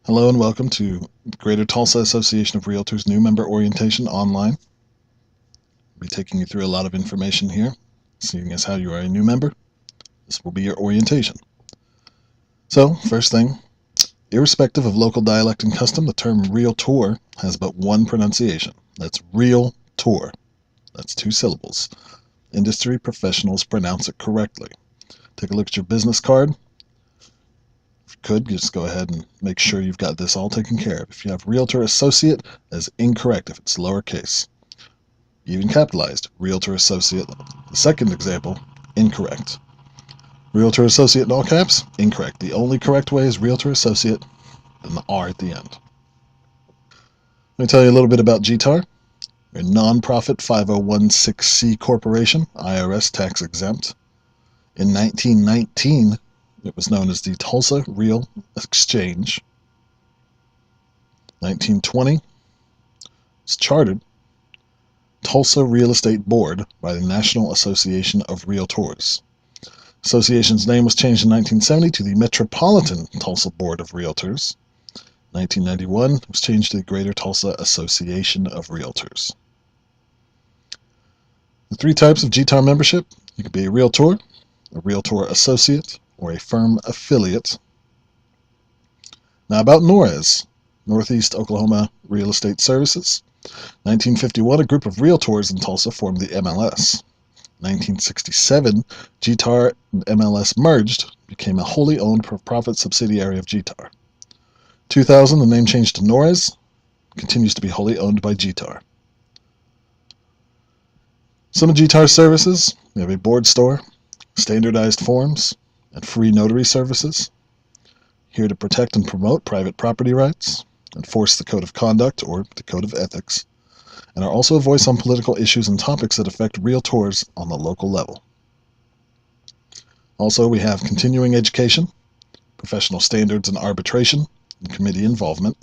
Hello and welcome to Greater Tulsa Association of Realtors new member orientation online. I'll be taking you through a lot of information here, seeing as how you are a new member. This will be your orientation. So, first thing, irrespective of local dialect and custom, the term realtor has but one pronunciation. That's realtor. That's 2 syllables. Industry professionals pronounce it correctly. Take a look at your business card. If you could, just go ahead and make sure you've got this all taken care of. If you have Realtor Associate, that's incorrect if it's lowercase. Even capitalized, Realtor Associate. The second example, incorrect. Realtor Associate in all caps, incorrect. The only correct way is Realtor Associate, and the R at the end. Let me tell you a little bit about GTAR. We're a nonprofit 5016C corporation, IRS tax exempt. In 1919, it was known as the Tulsa Real Exchange. 1920, it's chartered Tulsa Real Estate Board by the National Association of Realtors. Association's name was changed in 1970 to the Metropolitan Tulsa Board of Realtors. 1991, it was changed to the Greater Tulsa Association of Realtors. The 3 types of GTAR membership: you could be a realtor associate, or a firm affiliate. Now about NORES, Northeast Oklahoma Real Estate Services. 1951, a group of realtors in Tulsa formed the MLS. 1967, GTAR and MLS merged, became a wholly owned for-profit subsidiary of GTAR. 2000, the name changed to NORES, continues to be wholly owned by GTAR. Some of GTAR's services: we have a board store, standardized forms, and free notary services. Here to protect and promote private property rights, enforce the code of conduct or the code of ethics, and are also a voice on political issues and topics that affect realtors on the local level. Also, we have continuing education, professional standards and arbitration, and committee involvement.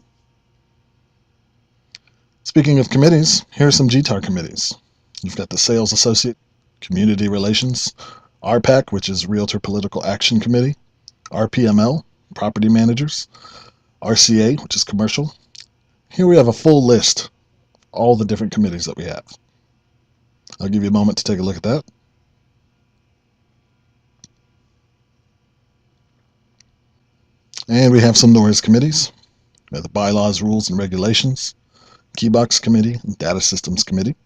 Speaking of committees, here are some GTAR committees. You've got the Sales Associate, Community Relations, RPAC, which is Realtor Political Action Committee, RPML, Property Managers, RCA, which is Commercial. Here we have a full list of all the different committees that we have. I'll give you a moment to take a look at that. And we have some NORES committees. We have the Bylaws, Rules, and Regulations, Keybox Committee, and Data Systems Committee.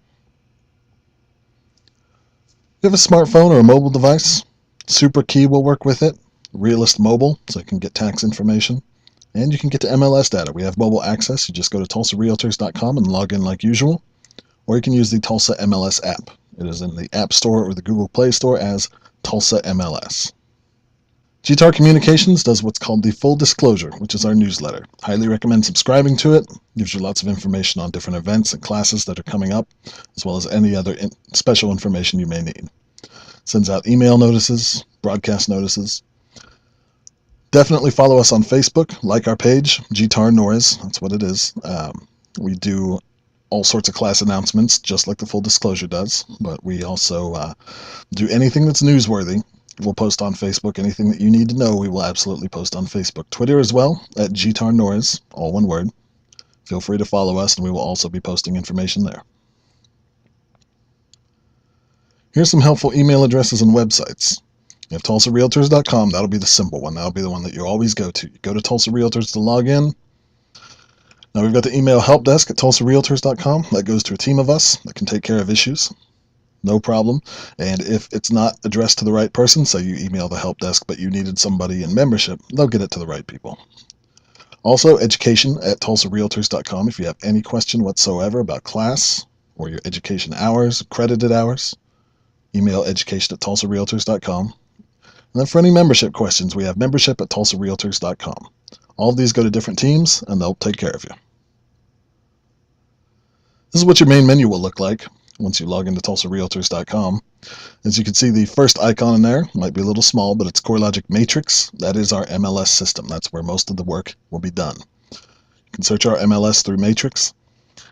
If you have a smartphone or a mobile device, Super Key will work with it. Realist Mobile, so you can get tax information. And you can get to MLS data. We have mobile access. You just go to tulsarealtors.com and log in like usual. Or you can use the Tulsa MLS app. It is in the App Store or the Google Play Store as Tulsa MLS. GTAR Communications does what's called the Full Disclosure, which is our newsletter. Highly recommend subscribing to it. Gives you lots of information on different events and classes that are coming up, as well as any other special information you may need. Sends out email notices, broadcast notices. Definitely follow us on Facebook, like our page, GTAR NORES, that's what it is. We do all sorts of class announcements, just like the Full Disclosure does, but we also do anything that's newsworthy. We'll post on Facebook. Anything that you need to know, we will absolutely post on Facebook. Twitter as well, at GTAR NORES, all one word. Feel free to follow us, and we will also be posting information there. Here's some helpful email addresses and websites. You have tulsarealtors.com. That'll be the simple one. That'll be the one that you always go to. You go to Tulsa Realtors to log in. Now we've got the email help desk at tulsarealtors.com. That goes to a team of us that can take care of issues. No problem. And if it's not addressed to the right person, say you email the help desk, but you needed somebody in membership, they'll get it to the right people. Also, education at tulsarealtors.com. If you have any question whatsoever about class or your education hours, accredited hours, email education at tulsarealtors.com. And then for any membership questions, we have membership at tulsarealtors.com. All of these go to different teams, and they'll take care of you. This is what your main menu will look like once you log into tulsarealtors.com. As you can see, the first icon in there might be a little small, but it's CoreLogic Matrix. That is our MLS system. That's where most of the work will be done. You can search our MLS through Matrix.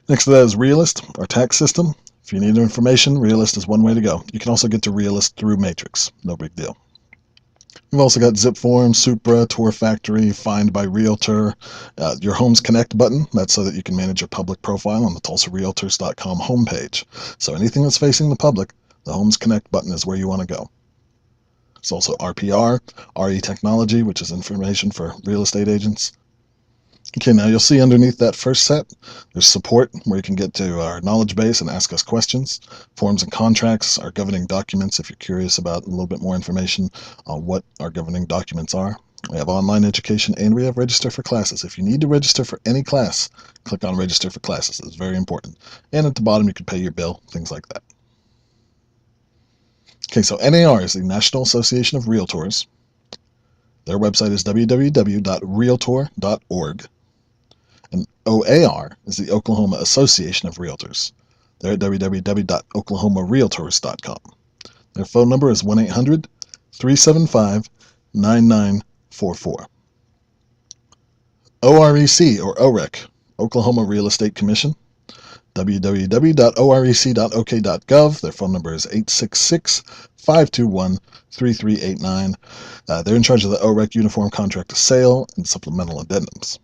Next to that is Realist, our tax system. If you need information, Realist is one way to go. You can also get to Realist through Matrix. No big deal. We've also got Zip Form, Supra, Tour Factory, Find by Realtor, your Homes Connect button. That's so that you can manage your public profile on the TulsaRealtors.com homepage. So anything that's facing the public, the Homes Connect button is where you want to go. It's also RPR, RE Technology, which is information for real estate agents. Okay, now you'll see underneath that first set, there's support, where you can get to our knowledge base and ask us questions. Forms and contracts, our governing documents, if you're curious about a little bit more information on what our governing documents are. We have online education, and we have register for classes. If you need to register for any class, click on register for classes. It's very important. And at the bottom, you can pay your bill, things like that. Okay, so NAR is the National Association of Realtors. Their website is www.realtor.org. And OAR is the Oklahoma Association of Realtors. They're at www.oklahomarealtors.com. Their phone number is 1-800-375-9944. OREC, or OREC, Oklahoma Real Estate Commission. www.orec.ok.gov. Their phone number is 866-521-3389. They're in charge of the OREC Uniform Contract of Sale and supplemental addendums.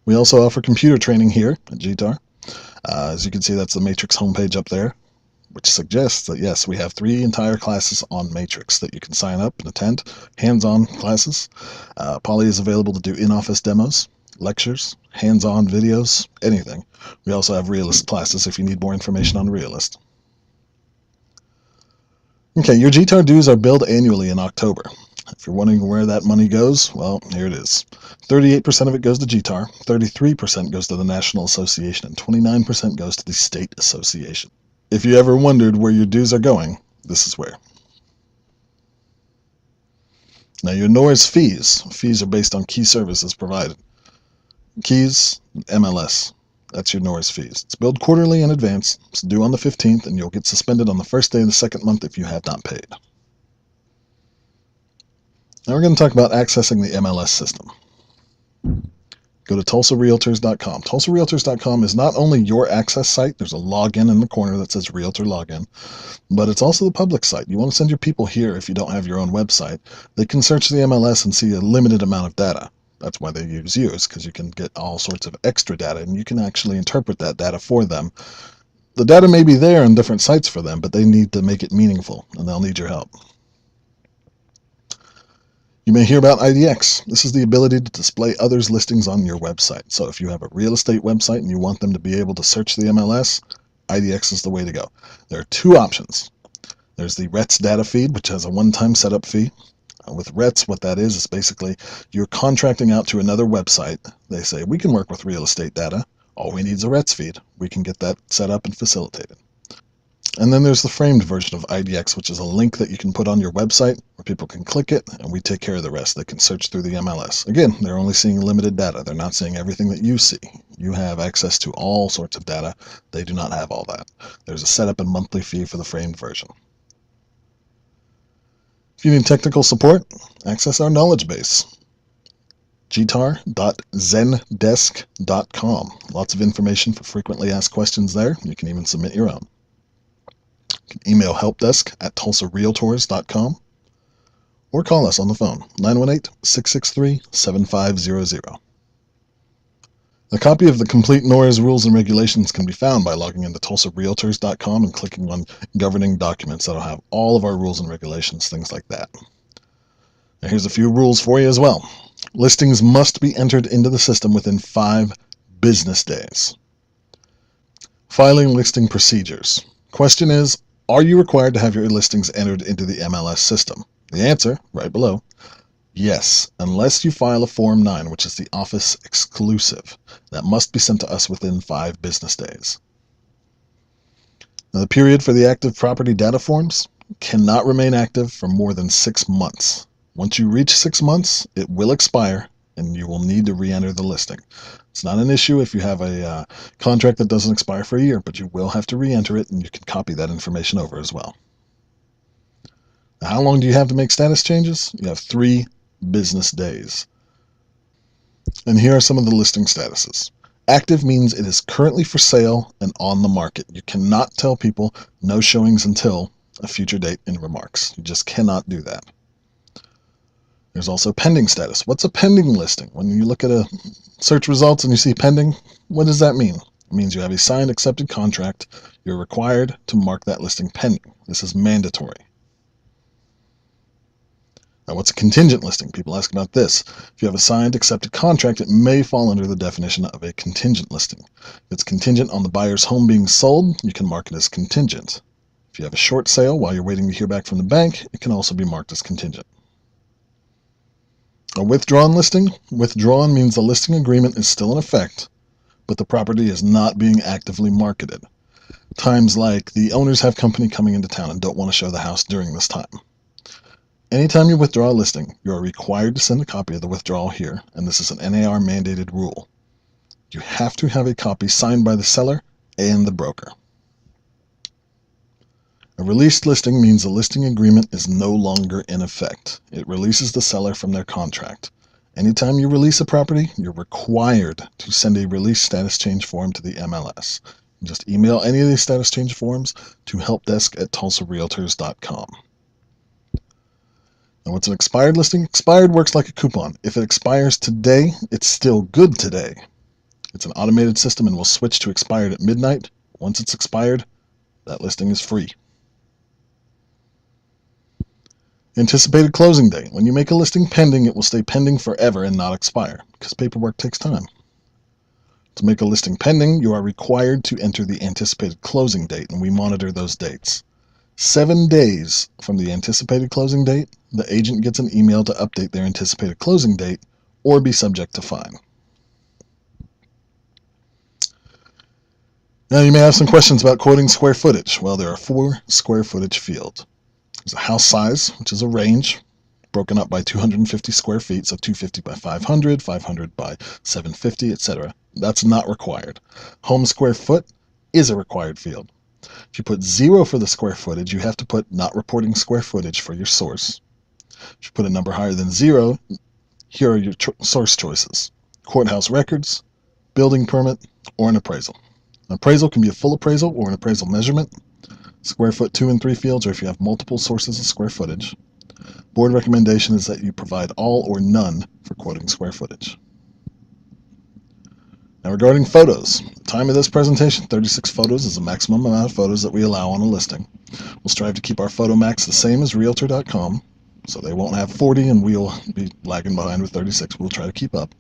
We also offer computer training here at GTAR. As you can see, that's the Matrix homepage up there, which suggests that, yes, we have 3 entire classes on Matrix that you can sign up and attend, hands-on classes. Poly is available to do in-office demos, lectures, hands-on videos, anything. We also have Realist classes if you need more information on Realist. Okay, your GTAR dues are billed annually in October. If you're wondering where that money goes, well, here it is. 38% of it goes to GTAR, 33% goes to the National Association, and 29% goes to the State Association. If you ever wondered where your dues are going, this is where. Now, your NORES fees are based on key services provided. Keys, MLS, that's your NORES fees. It's billed quarterly in advance. It's due on the 15th, and you'll get suspended on the first day of the second month if you have not paid. Now we're going to talk about accessing the MLS system. Go to TulsaRealtors.com. TulsaRealtors.com is not only your access site, there's a login in the corner that says Realtor Login, but it's also the public site. You want to send your people here if you don't have your own website. They can search the MLS and see a limited amount of data. That's why they use you, because you can get all sorts of extra data, and you can actually interpret that data for them. The data may be there on different sites for them, but they need to make it meaningful, and they'll need your help. You may hear about IDX. This is the ability to display others' listings on your website. So if you have a real estate website and you want them to be able to search the MLS, IDX is the way to go. There are 2 options. There's the RETS data feed, which has a one-time setup fee. With RETS, what that is basically you're contracting out to another website. They say, we can work with real estate data. All we need is a RETS feed. We can get that set up and facilitated. And then there's the framed version of IDX, which is a link that you can put on your website where people can click it, and we take care of the rest. They can search through the MLS. Again, they're only seeing limited data. They're not seeing everything that you see. You have access to all sorts of data. They do not have all that. There's a setup and monthly fee for the framed version. If you need technical support, access our knowledge base. gtar.zendesk.com. Lots of information for frequently asked questions there. You can even submit your own. You can email helpdesk@tulsarealtors.com or call us on the phone, 918-663-7500. A copy of the complete NORES rules and regulations can be found by logging into TulsaRealtors.com and clicking on governing documents. That'll have all of our rules and regulations, things like that. Now here's a few rules for you as well. Listings must be entered into the system within 5 business days. Filing listing procedures. Question is, are you required to have your listings entered into the MLS system? The answer, right below, yes, unless you file a Form 9, which is the office exclusive. That must be sent to us within 5 business days. Now, the period for the active property data forms cannot remain active for more than 6 months. Once you reach 6 months, it will expire, and you will need to re-enter the listing. It's not an issue if you have a contract that doesn't expire for a year, but you will have to re-enter it, and you can copy that information over as well. Now, how long do you have to make status changes? You have 3 business days. And here are some of the listing statuses. Active means it is currently for sale and on the market. You cannot tell people no showings until a future date in remarks. You just cannot do that. There's also pending status. What's a pending listing? When you look at a search results and you see pending, what does that mean? It means you have a signed accepted contract. You're required to mark that listing pending. This is mandatory. Now, what's a contingent listing? People ask about this. If you have a signed accepted contract, it may fall under the definition of a contingent listing. If it's contingent on the buyer's home being sold, you can mark it as contingent. If you have a short sale while you're waiting to hear back from the bank, it can also be marked as contingent. A withdrawn listing. Withdrawn means the listing agreement is still in effect, but the property is not being actively marketed. Times like the owners have company coming into town and don't want to show the house during this time. Anytime you withdraw a listing, you are required to send a copy of the withdrawal here, and this is an NAR mandated rule. You have to have a copy signed by the seller and the broker. A released listing means the listing agreement is no longer in effect. It releases the seller from their contract. Anytime you release a property, you're required to send a release status change form to the MLS. Just email any of these status change forms to helpdesk@tulsarealtors.com. Now, what's an expired listing? Expired works like a coupon. If it expires today, it's still good today. It's an automated system and will switch to expired at midnight. Once it's expired, that listing is free. Anticipated closing date. When you make a listing pending, it will stay pending forever and not expire because paperwork takes time. To make a listing pending, you are required to enter the anticipated closing date, and we monitor those dates. 7 days from the anticipated closing date, the agent gets an email to update their anticipated closing date or be subject to fine. Now, you may have some questions about quoting square footage. Well, there are 4 square footage fields. There's a house size, which is a range broken up by 250 square feet, so 250 by 500, 500 by 750, etc. That's not required. Home square foot is a required field. If you put 0 for the square footage, you have to put not reporting square footage for your source. If you put a number higher than 0, here are your source choices: courthouse records, building permit, or an appraisal. An appraisal can be a full appraisal or an appraisal measurement. Square foot 2 and 3 fields are if you have multiple sources of square footage. Board recommendation is that you provide all or none for quoting square footage. Now, regarding photos, the time of this presentation, 36 photos is the maximum amount of photos that we allow on a listing. We'll strive to keep our photo max the same as Realtor.com, so they won't have 40 and we'll be lagging behind with 36. We'll try to keep up.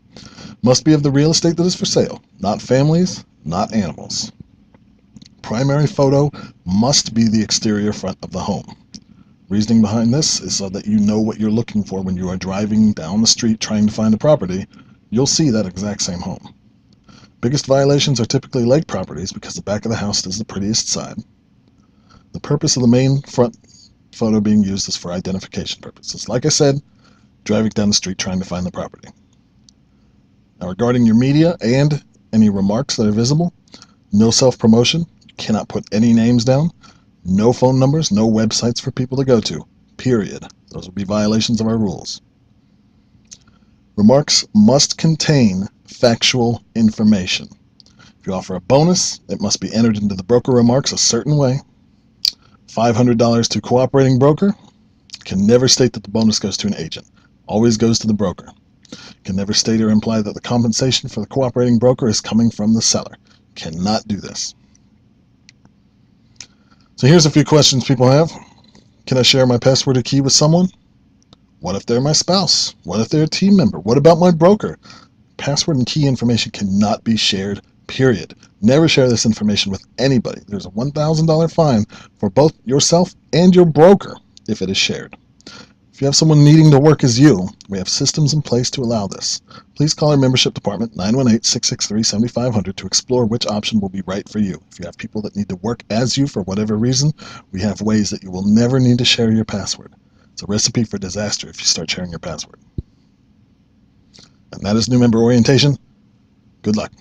Must be of the real estate that is for sale, not families, not animals. Primary photo must be the exterior front of the home. Reasoning behind this is so that you know what you're looking for when you are driving down the street trying to find a property. You'll see that exact same home. Biggest violations are typically lake properties because the back of the house is the prettiest side. The purpose of the main front photo being used is for identification purposes. Like I said, driving down the street trying to find the property. Now, regarding your media and any remarks that are visible, no self-promotion. Cannot put any names down. No phone numbers, no websites for people to go to, period. Those would be violations of our rules. Remarks must contain factual information. If you offer a bonus, it must be entered into the broker remarks a certain way. $500 to cooperating broker. Can never state that the bonus goes to an agent. Always goes to the broker. Can never state or imply that the compensation for the cooperating broker is coming from the seller. Cannot do this. So here's a few questions people have. Can I share my password or key with someone? What if they're my spouse? What if they're a team member? What about my broker? Password and key information cannot be shared, period. Never share this information with anybody. There's a $1,000 fine for both yourself and your broker if it is shared. If you have someone needing to work as you, we have systems in place to allow this. Please call our membership department, 918-663-7500, to explore which option will be right for you. If you have people that need to work as you for whatever reason, we have ways that you will never need to share your password. It's a recipe for disaster if you start sharing your password. And that is new member orientation. Good luck.